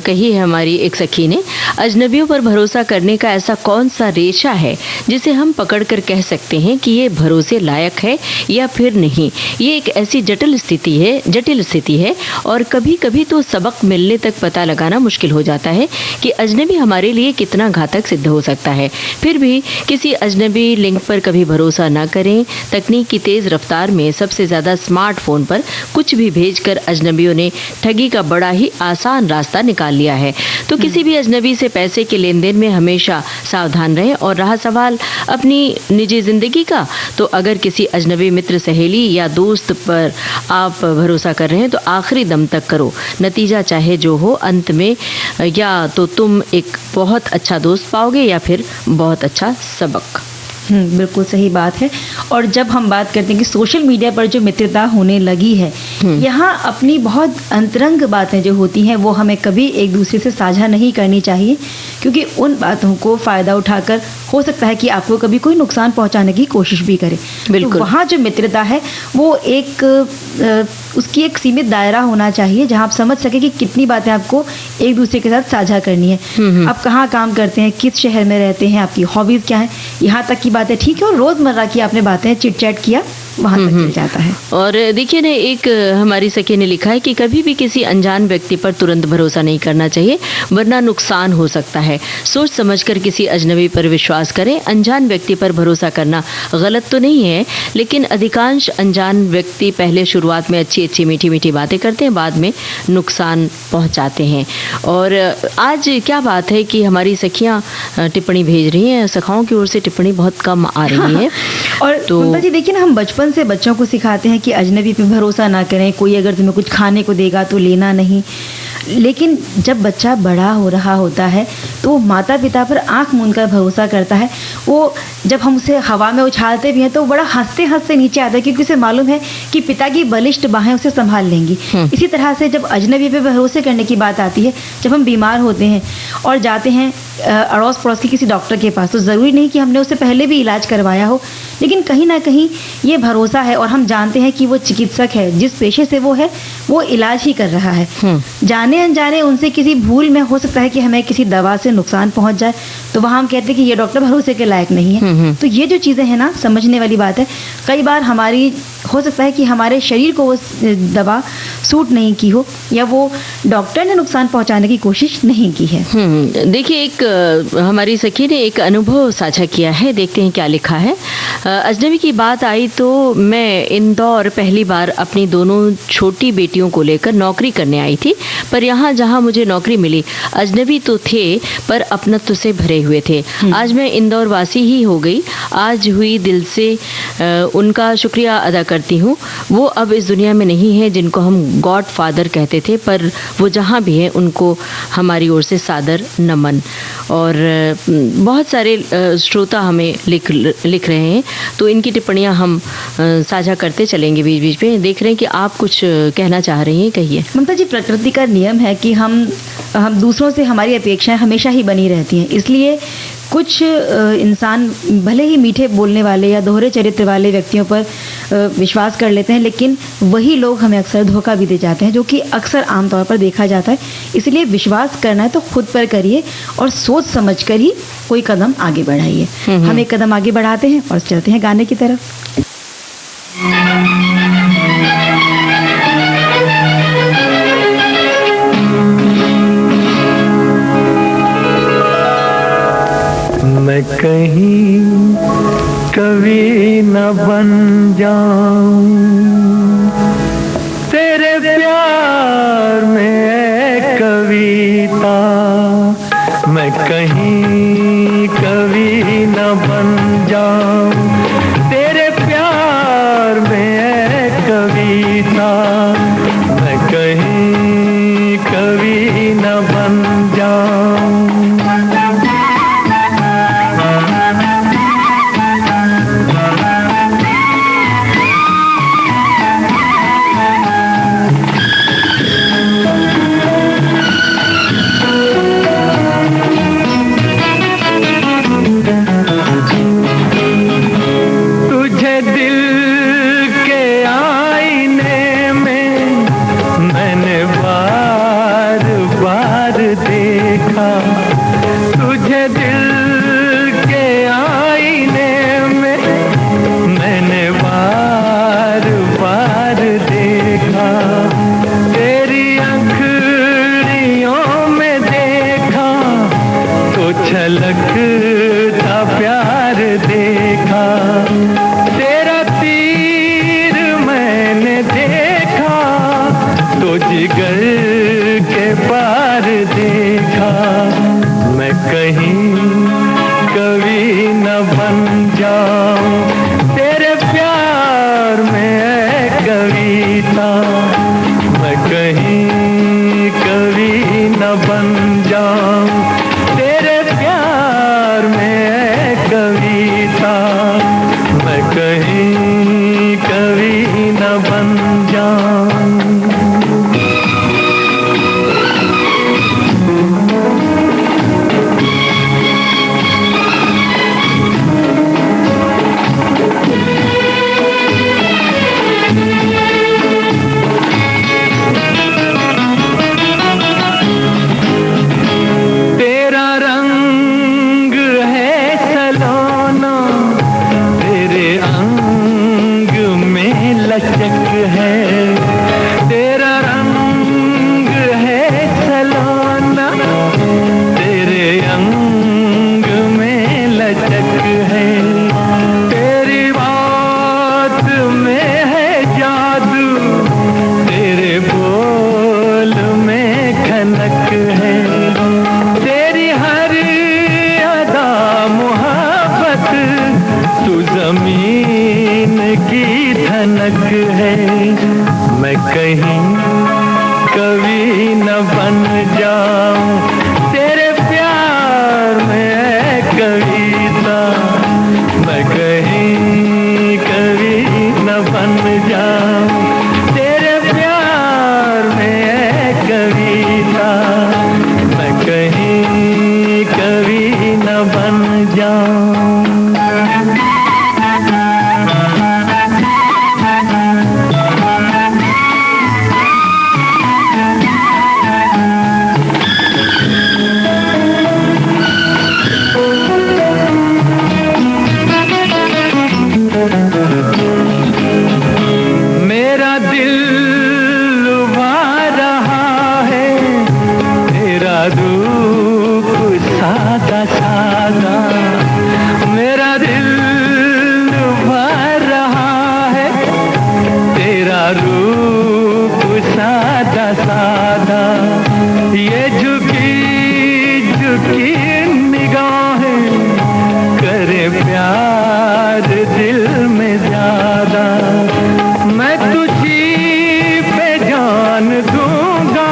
कही है हमारी एक सखी ने, अजनबियों पर भरोसा करने का ऐसा कौन सा रेशा है जिसे हम पकड़कर कह सकते हैं कि ये भरोसे लायक है या फिर नहीं। ये एक ऐसी जटिल स्थिति है और कभी कभी तो सबक मिलने तक पता लगाना मुश्किल हो जाता है कि अजनबी हमारे लिए कितना घातक सिद्ध हो सकता है। फिर भी किसी अजनबी लिंक पर कभी भरोसा न करें। तकनीक की तेज रफ्तार में सबसे ज़्यादा स्मार्टफोन पर कुछ भी भेजकर अजनबियों ने ठगी का बड़ा ही आसान रास्ता निकाल लिया है। तो किसी भी अजनबी से पैसे के लेन देन में हमेशा सावधान रहें। और रहा सवाल अपनी निजी ज़िंदगी का, तो अगर किसी अजनबी मित्र, सहेली या दोस्त पर आप भरोसा कर रहे हैं तो आखिरी दम तक करो। नतीजा चाहे जो हो, अंत में या तो तुम एक बहुत अच्छा दोस्त पाओगे या फिर बहुत अच्छा सबक। बिल्कुल सही बात है। और जब हम बात करते हैं कि सोशल मीडिया पर जो मित्रता होने लगी है, यहाँ अपनी बहुत अंतरंग बातें जो होती हैं वो हमें कभी एक दूसरे से साझा नहीं करनी चाहिए, क्योंकि उन बातों को फ़ायदा उठाकर हो सकता है कि आपको कभी कोई नुकसान पहुंचाने की कोशिश भी करे। बिल्कुल। तो वहाँ जो मित्रता है वो उसकी एक सीमित दायरा होना चाहिए, जहाँ आप समझ सके कि कितनी बातें आपको एक दूसरे के साथ साझा करनी है। आप कहाँ काम करते हैं, किस शहर में रहते हैं, आपकी हॉबीज़ क्या हैं, यहाँ तक की बातें ठीक है। और रोज़मर्रा की आपने बातें चिट चैट किया, वहाँ तक चल जाता है। और देखिए ना, एक हमारी सखी ने लिखा है कि कभी भी किसी अनजान व्यक्ति पर तुरंत भरोसा नहीं करना चाहिए, वरना नुकसान हो सकता है। सोच समझकर किसी अजनबी पर विश्वास करें। अनजान व्यक्ति पर भरोसा करना गलत तो नहीं है, लेकिन अधिकांश अनजान व्यक्ति पहले शुरुआत में अच्छी मीठी मीठी बातें करते हैं, बाद में नुकसान पहुँचाते हैं। और आज क्या बात है कि हमारी सखियाँ टिप्पणी भेज रही हैं, सखाओं की ओर से टिप्पणी बहुत कम आ रही है। और तो ममता जी देखिए ना, हम बचपन से बच्चों को सिखाते हैं कि अजनबी पे भरोसा ना करें, कोई अगर तुम्हें कुछ खाने को देगा तो लेना नहीं। लेकिन जब बच्चा बड़ा हो रहा होता है तो वो माता पिता पर आंख मूंद कर भरोसा करता है। वो जब हम उसे हवा में उछालते भी हैं तो बड़ा हंसते हंसते नीचे आता है, क्योंकि उसे मालूम है कि पिता की बलिष्ठ बाहें उसे संभाल लेंगी। इसी तरह से जब अजनबी पे भरोसे करने की बात आती है, जब हम बीमार होते हैं और जाते हैं अड़ोस पड़ोस के किसी डॉक्टर के पास, तो ज़रूरी नहीं कि हमने उससे पहले भी इलाज करवाया हो, लेकिन कहीं ना कहीं ये भरोसा है और हम जानते हैं कि वो चिकित्सक है, जिस पेशे से वो है वो इलाज ही कर रहा है। जाने जाने अनजाने उनसे किसी भूल में हो सकता है कि हमें किसी दवा से नुकसान पहुंच जाए, तो वहाँ हम कहते हैं कि ये डॉक्टर भरोसे के लायक नहीं है। तो ये जो चीज़ें हैं ना, समझने वाली बात है। कई बार हमारी हो सकता है कि हमारे शरीर को वो दवा सूट नहीं की हो, या वो डॉक्टर ने नुकसान पहुंचाने की कोशिश नहीं की है। देखिए, एक हमारी सखी ने एक अनुभव साझा किया है, देखते हैं क्या लिखा है। अजनबी की बात आई तो मैं इंदौर पहली बार अपनी दोनों छोटी बेटियों को लेकर नौकरी करने आई थी, पर यहाँ जहाँ मुझे नौकरी मिली अजनबी तो थे पर अपनत्व से भरे हुए थे। आज मैं इंदौर वासी ही हो गई। आज हुई दिल से उनका शुक्रिया अदा करती हूँ। वो अब इस दुनिया में नहीं है जिनको हम गॉड फादर कहते थे, पर वो जहाँ भी हैं उनको हमारी ओर से सादर नमन। और बहुत सारे श्रोता हमें लिख रहे हैं, तो इनकी टिप्पणियाँ हम साझा करते चलेंगे बीच बीच में। देख रहे हैं कि आप कुछ कहना चाह रही हैं, कहिए। ममता जी, प्रकृति का नियम है कि हम दूसरों से हमारी अपेक्षाएं हमेशा ही बनी रहती हैं। इसलिए कुछ इंसान भले ही मीठे बोलने वाले या दोहरे चरित्र वाले व्यक्तियों पर विश्वास कर लेते हैं, लेकिन वही लोग हमें अक्सर धोखा भी दे जाते हैं, जो कि अक्सर आमतौर पर देखा जाता है। इसलिए विश्वास करना है तो खुद पर करिए और सोच समझ कर ही कोई कदम आगे बढ़ाइए। हम एक कदम आगे बढ़ाते हैं और चलते हैं गाने की तरफ। मैं कहीं कवि न बन जाऊं तेरे प्यार में कविता, मैं कहीं कवि न बन जाऊं तेरे प्यार में कविता, मैं कहीं कवि न बन जाऊं। झलकता प्यार देखा, तेरा तीर मैंने देखा तो जिगर के पार देखा। मैं कहीं कवि न बन जाऊं तेरे प्यार में कविता, मैं कहीं कवि न बन जाऊं तेरे प्यार में कविता, मैं कहीं कवि न बन जाऊं। मैं कहीं कवि न बन जाऊं तेरे प्यार में कविता, मैं कहीं कवि न बन जाऊं तेरे प्यार में कविता, मैं कहीं कवि न बन जाऊं। दिल भर रहा है, तेरा रूप सादा सादा, ये झुकी झुकी निगाहें करे प्यार दिल में ज्यादा। मैं तुझी पे जान दूंगा,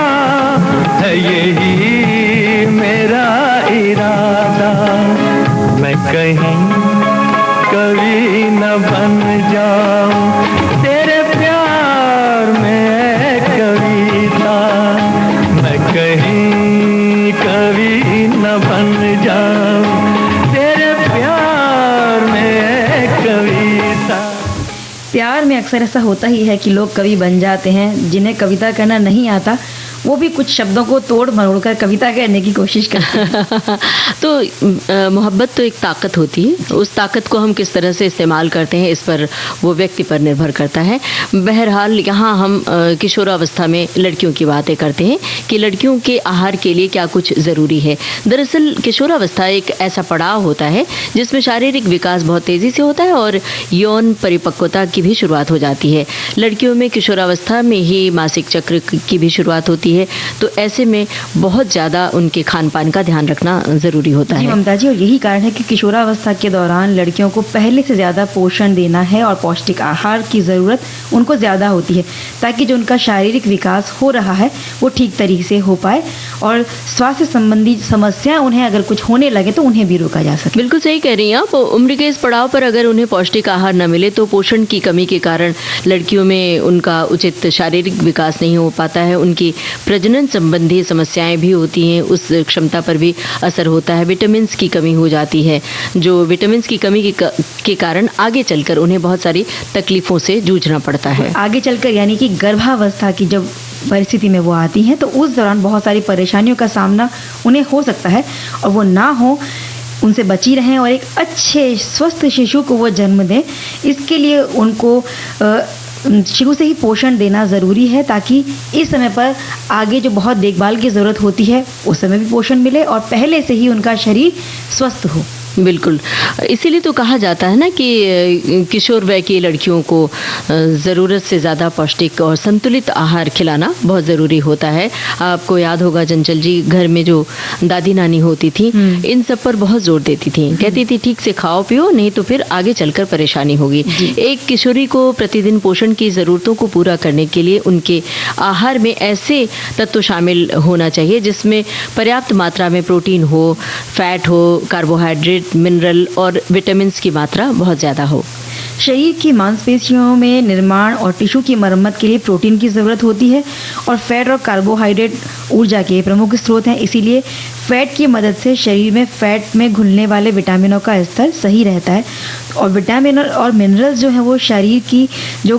है यही मेरा इरादा। मैं कहीं कभी न बन जाऊं तेरे प्यार में कविता, मैं कहीं कभी न बन जाऊं तेरे प्यार में कविता। प्यार में अक्सर ऐसा होता ही है कि लोग कवि बन जाते हैं। जिन्हें कविता करना नहीं आता वो भी कुछ शब्दों को तोड़ मरोड़ कर कविता कहने की कोशिश करते हैं। तो मोहब्बत तो एक ताकत होती है, उस ताकत को हम किस तरह से इस्तेमाल करते हैं इस पर वो व्यक्ति पर निर्भर करता है। बहरहाल यहाँ हम किशोरावस्था में लड़कियों की बातें करते हैं कि लड़कियों के आहार के लिए क्या कुछ ज़रूरी है। दरअसल किशोरावस्था एक ऐसा पड़ाव होता है जिसमें शारीरिक विकास बहुत तेज़ी से होता है और यौन परिपक्वता की भी शुरुआत हो जाती है। लड़कियों में किशोरावस्था में ही मासिक चक्र की भी शुरुआत होती है, तो ऐसे में बहुत ज़्यादा उनके खान पान का ध्यान रखना ज़रूरी होता है। जी ममता जी, और यही कारण है कि किशोरावस्था के दौरान लड़कियों को पहले से ज़्यादा पोषण देना है और पौष्टिक आहार की ज़रूरत उनको ज़्यादा होती है, ताकि जो उनका शारीरिक विकास हो रहा है वो ठीक तरीके से हो पाए और स्वास्थ्य संबंधी समस्याएं उन्हें अगर कुछ होने लगे तो उन्हें भी रोका जा सके। बिल्कुल सही कह रही हैं आप। उम्र के इस पड़ाव पर अगर उन्हें पौष्टिक आहार न मिले तो पोषण की कमी के कारण लड़कियों में उनका उचित शारीरिक विकास नहीं हो पाता है, उनकी प्रजनन संबंधी समस्याएं भी होती हैं, उस क्षमता पर भी असर होता है। विटामिन की कमी हो जाती है, जो विटामिन की कमी के कारण आगे चलकर उन्हें बहुत सारी तकलीफों से जूझना पड़ता है। आगे चलकर यानी कि गर्भावस्था की जब परिस्थिति में वो आती हैं तो उस दौरान बहुत सारी परेशानियों का सामना उन्हें हो सकता है, और वो ना हो, उनसे बची रहें और एक अच्छे स्वस्थ शिशु को वो जन्म दें। इसके लिए उनको शुरू से ही पोषण देना ज़रूरी है, ताकि इस समय पर आगे जो बहुत देखभाल की ज़रूरत होती है उस समय भी पोषण मिले और पहले से ही उनका शरीर स्वस्थ हो। बिल्कुल, इसीलिए तो कहा जाता है ना कि किशोर वय की लड़कियों को ज़रूरत से ज़्यादा पौष्टिक और संतुलित आहार खिलाना बहुत ज़रूरी होता है। आपको याद होगा चंचल जी, घर में जो दादी नानी होती थी इन सब पर बहुत जोर देती थी, कहती थी ठीक से खाओ पियो, नहीं तो फिर आगे चलकर परेशानी होगी। एक किशोरी को प्रतिदिन पोषण की ज़रूरतों को पूरा करने के लिए उनके आहार में ऐसे तत्व शामिल होना चाहिए जिसमें पर्याप्त मात्रा में प्रोटीन हो, फैट हो, कार्बोहाइड्रेट, मिनरल और विटामिन की मात्रा बहुत ज़्यादा हो। शरीर की मांसपेशियों में निर्माण और टिश्यू की मरम्मत के लिए प्रोटीन की ज़रूरत होती है, और फैट और कार्बोहाइड्रेट ऊर्जा के प्रमुख स्रोत हैं। इसीलिए फैट की मदद से शरीर में फैट में घुलने वाले विटामिनों का स्तर सही रहता है, और विटामिन और मिनरल्स जो हैं वो शरीर की जो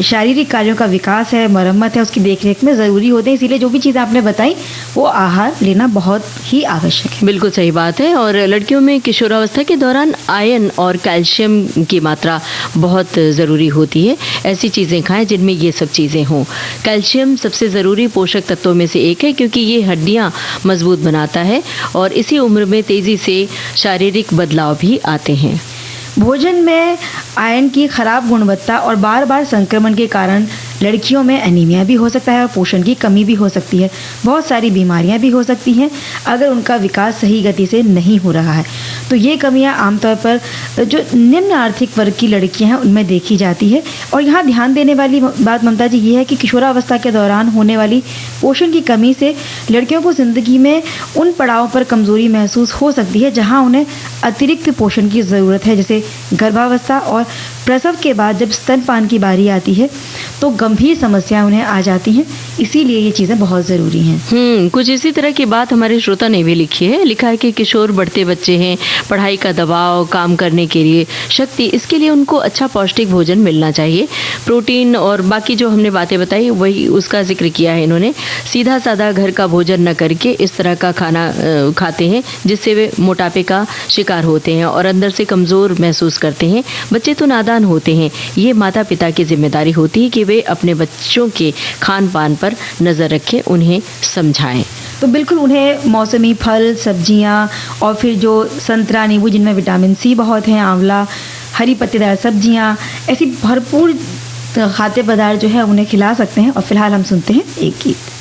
शारीरिक कार्यों का विकास है, मरम्मत है, उसकी देखरेख में ज़रूरी होते हैं। इसीलिए जो भी चीज़ आपने बताई वो आहार लेना बहुत ही आवश्यक है। बिल्कुल सही बात है। और लड़कियों में किशोरावस्था के दौरान आयरन और कैल्शियम की मात्रा बहुत ज़रूरी होती है। ऐसी चीज़ें खाएं जिनमें ये सब चीज़ें हों। कैल्शियम सबसे ज़रूरी पोषक तत्वों में से एक है, क्योंकि ये हड्डियाँ मजबूत बनाता है और इसी उम्र में तेज़ी से शारीरिक बदलाव भी आते हैं। भोजन में आयरन की खराब गुणवत्ता और बार बार संक्रमण के कारण लड़कियों में एनीमिया भी हो सकता है और पोषण की कमी भी हो सकती है। बहुत सारी बीमारियां भी हो सकती हैं अगर उनका विकास सही गति से नहीं हो रहा है। तो ये कमियां आमतौर पर जो निम्न आर्थिक वर्ग की लड़कियां हैं उनमें देखी जाती है। और यहाँ ध्यान देने वाली बात ममता जी ये है कि किशोरावस्था के दौरान होने वाली पोषण की कमी से लड़कियों को ज़िंदगी में उन पड़ावों पर कमज़ोरी महसूस हो सकती है जहाँ उन्हें अतिरिक्त पोषण की ज़रूरत है, जैसे गर्भावस्था और प्रसव के बाद जब स्तनपान की बारी आती है तो गंभीर समस्याएं उन्हें आ जाती हैं। इसीलिए ये चीज़ें बहुत ज़रूरी हैं। कुछ इसी तरह की बात हमारे श्रोता ने भी लिखी है। लिखा है कि किशोर बढ़ते बच्चे हैं, पढ़ाई का दबाव, काम करने के लिए शक्ति, इसके लिए उनको अच्छा पौष्टिक भोजन मिलना चाहिए। प्रोटीन और बाकी जो हमने बातें बताई वही उसका जिक्र किया है इन्होंने। सीधा साधा घर का भोजन न करके इस तरह का खाना खाते हैं जिससे वे मोटापे का शिकार होते हैं और अंदर से कमज़ोर महसूस करते हैं। बच्चे तो नादान होते हैं। ये माता पिता की जिम्मेदारी होती है कि वे अपने बच्चों के खान पान पर नज़र रखें, उन्हें समझाएं। तो बिल्कुल उन्हें मौसमी फल, सब्जियां और फिर जो संतरा, नींबू जिनमें विटामिन सी बहुत है, आंवला, हरी पत्तेदार सब्जियां, ऐसी भरपूर खाद्य पदार्थ जो है उन्हें खिला सकते हैं। और फिलहाल हम सुनते हैं एक गीत।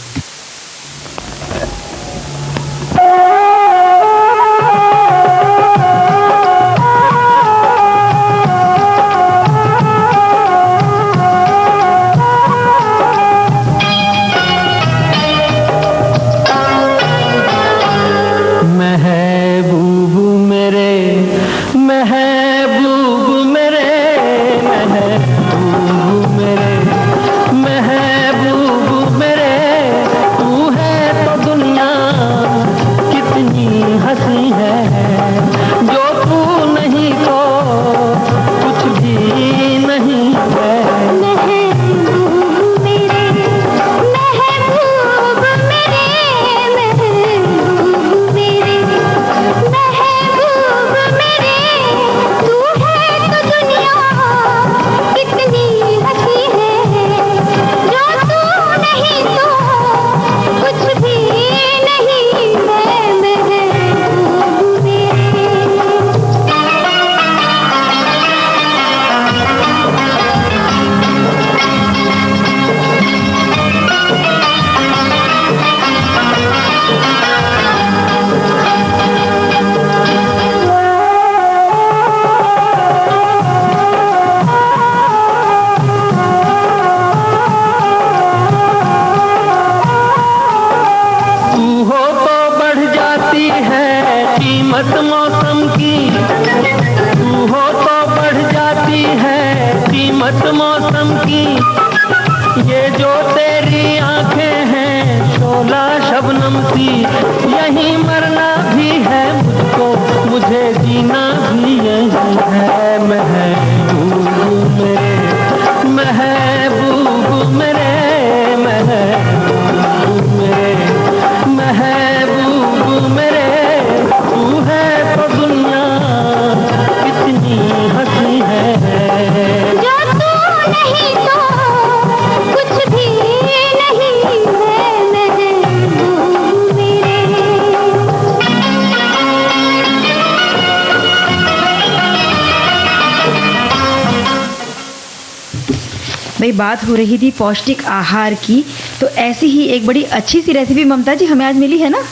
भाई बात हो रही थी पौष्टिक आहार की, तो ऐसी ही एक बड़ी अच्छी सी रेसिपी ममता जी हमें आज मिली है ना।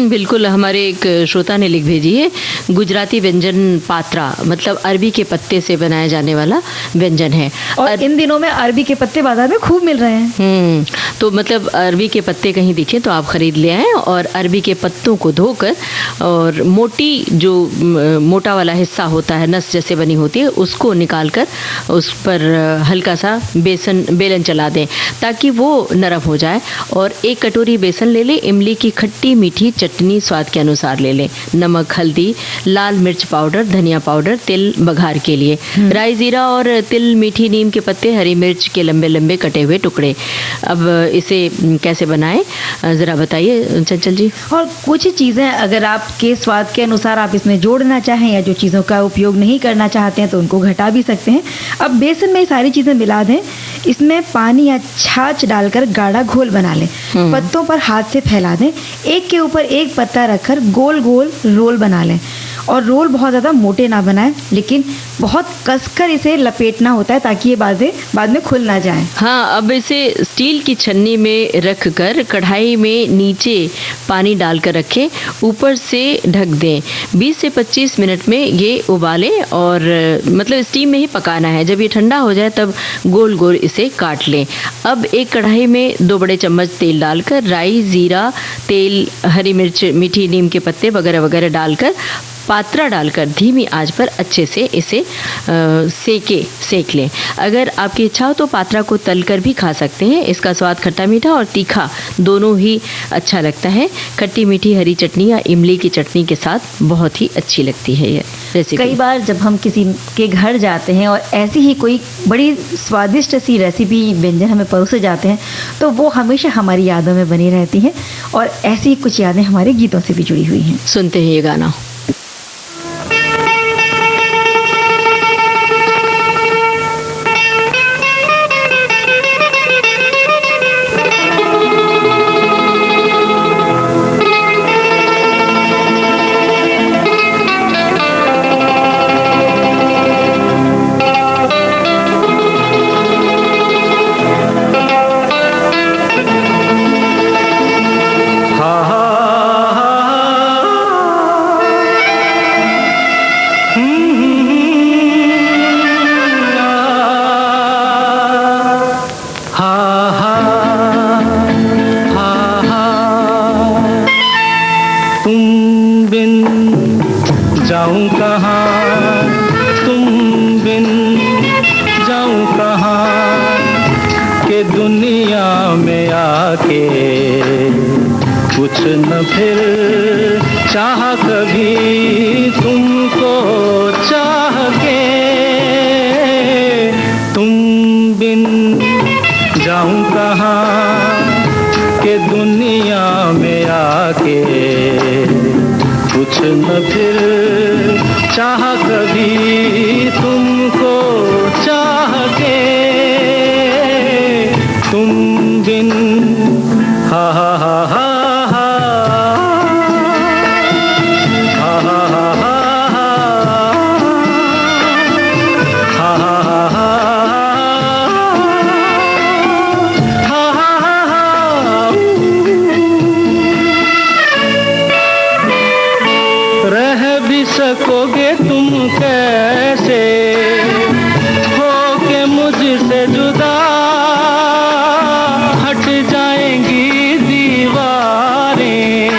बिल्कुल, हमारे एक श्रोता ने लिख भेजी है। गुजराती व्यंजन पात्रा, मतलब अरबी के पत्ते से बनाया जाने वाला व्यंजन है। और इन दिनों में अरबी के पत्ते बाजार में खूब मिल रहे हैं। तो मतलब अरबी के पत्ते कहीं दिखे तो आप खरीद ले आएँ और अरबी के पत्तों को धोकर और मोटा वाला हिस्सा होता है, नस जैसे बनी होती है, उसको निकाल कर उस पर हल्का सा बेलन चला दें ताकि वो नरम हो जाए। और 1 कटोरी बेसन ले लें, इमली की खट्टी मीठी चटनी स्वाद के अनुसार ले लें, नमक, हल्दी, लाल मिर्च पाउडर, धनिया पाउडर, तिल बघार के लिए, राई जीरा और तिल, मीठी नीम के पत्ते, हरी मिर्च के लंबे लंबे कटे हुए टुकड़े। अब इसे कैसे बनाएं ज़रा बताइए चंचल जी। और कुछ चीज़ें अगर आपके स्वाद के अनुसार आप इसमें जोड़ना चाहें या जो चीज़ों का उपयोग नहीं करना चाहते हैं तो उनको घटा भी सकते हैं। अब बेसन में सारी चीज़ें मिला दें, इसमें पानी या छाछ डालकर गाढ़ा घोल बना लें, पत्तों पर हाथ से फैला दें, एक के ऊपर एक पत्ता रखकर गोल गोल रोल बना लें। और रोल बहुत ज़्यादा मोटे ना बनाएं, लेकिन बहुत कसकर इसे लपेटना होता है ताकि ये बाद में खुल ना जाए। हाँ, अब इसे स्टील की छन्नी में रख कर कढ़ाई में नीचे पानी डालकर रखें, ऊपर से ढक दें। 20 से 25 मिनट में ये उबालें और मतलब स्टीम में ही पकाना है। जब ये ठंडा हो जाए तब गोल गोल इसे काट लें। अब एक कढ़ाई में 2 बड़े चम्मच तेल डालकर राई, जीरा, तेल, हरी मिर्च, मीठी नीम के पत्ते वगैरह वगैरह डालकर पात्रा डालकर धीमी आंच पर अच्छे से इसे सेक लें। अगर आपकी इच्छा हो तो पात्रा को तलकर भी खा सकते हैं। इसका स्वाद खट्टा मीठा और तीखा दोनों ही अच्छा लगता है। खट्टी मीठी हरी चटनी या इमली की चटनी के साथ बहुत ही अच्छी लगती है ये रेसिपी। कई बार जब हम किसी के घर जाते हैं और ऐसी ही कोई बड़ी स्वादिष्ट सी रेसिपी व्यंजन हमें परोसे जाते हैं तो वो हमेशा हमारी यादों में बनी रहती हैं और ऐसी कुछ यादें हमारे गीतों से भी जुड़ी हुई हैं। सुनते हैं ये गाना। तुम बिन जाऊं कहाँ, तुम बिन जाऊं कहाँ, के दुनिया में आके कुछ न फिर चाह कभी तुमको चाह के। तुम बिन जाऊं कहाँ, के दुनिया में आके कुछ न फिर चाह कभी तुमको चाह के। तुम बिन हा हा हा हा हा हा हा हा हा हा रह भी सकोगे तुम कैसे हो के मुझसे जुदा, हट जाएंगी दीवारें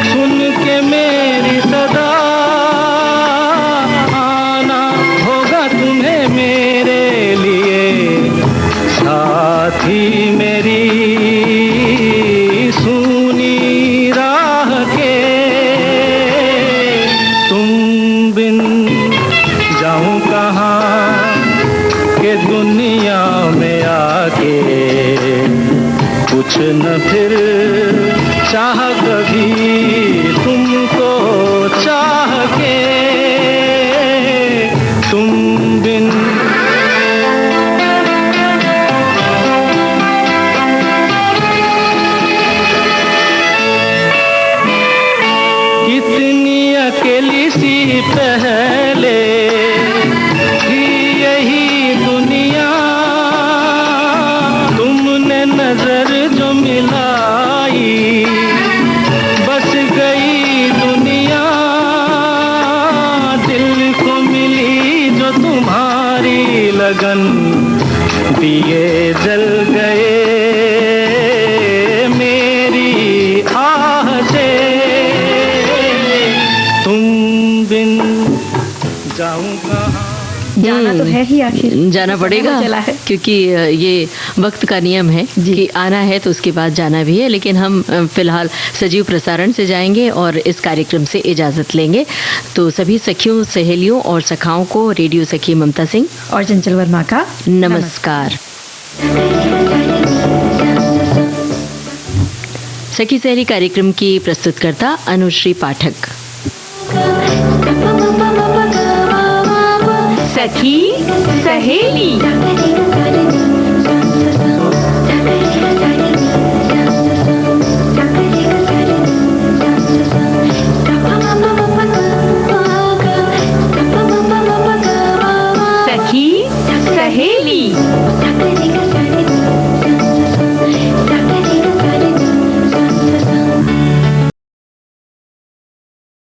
सुन के मेरी सदा। आना होगा तुम्हें मेरे लिए साथी मेरी सुनी राह के। बिन जाऊं कहाँ, के दुनिया में आके कुछ न फिर चाह कभी तुमको चाह के। तुम बिन कितनी अकेली सी पहले थी यही दुनिया, तुमने नजर जो मिलाई बस गई दुनिया। दिल को मिली जो तुम्हारी लगन, दिए जल गए मेरी आह से। बिन जाऊं कहाँ, जाना तो है ही, आखिर जाना पड़ेगा चला है। क्योंकि ये वक्त का नियम है कि आना है तो उसके बाद जाना भी है। लेकिन हम फिलहाल सजीव प्रसारण से जाएंगे और इस कार्यक्रम से इजाज़त लेंगे। तो सभी सखियों, सहेलियों और सखाओं को रेडियो सखी ममता सिंह और चंचल वर्मा का नमस्कार। सखी सहेली कार्यक्रम की प्रस्तुतकर्ता अनुश्री पाठक। सखी सहेली।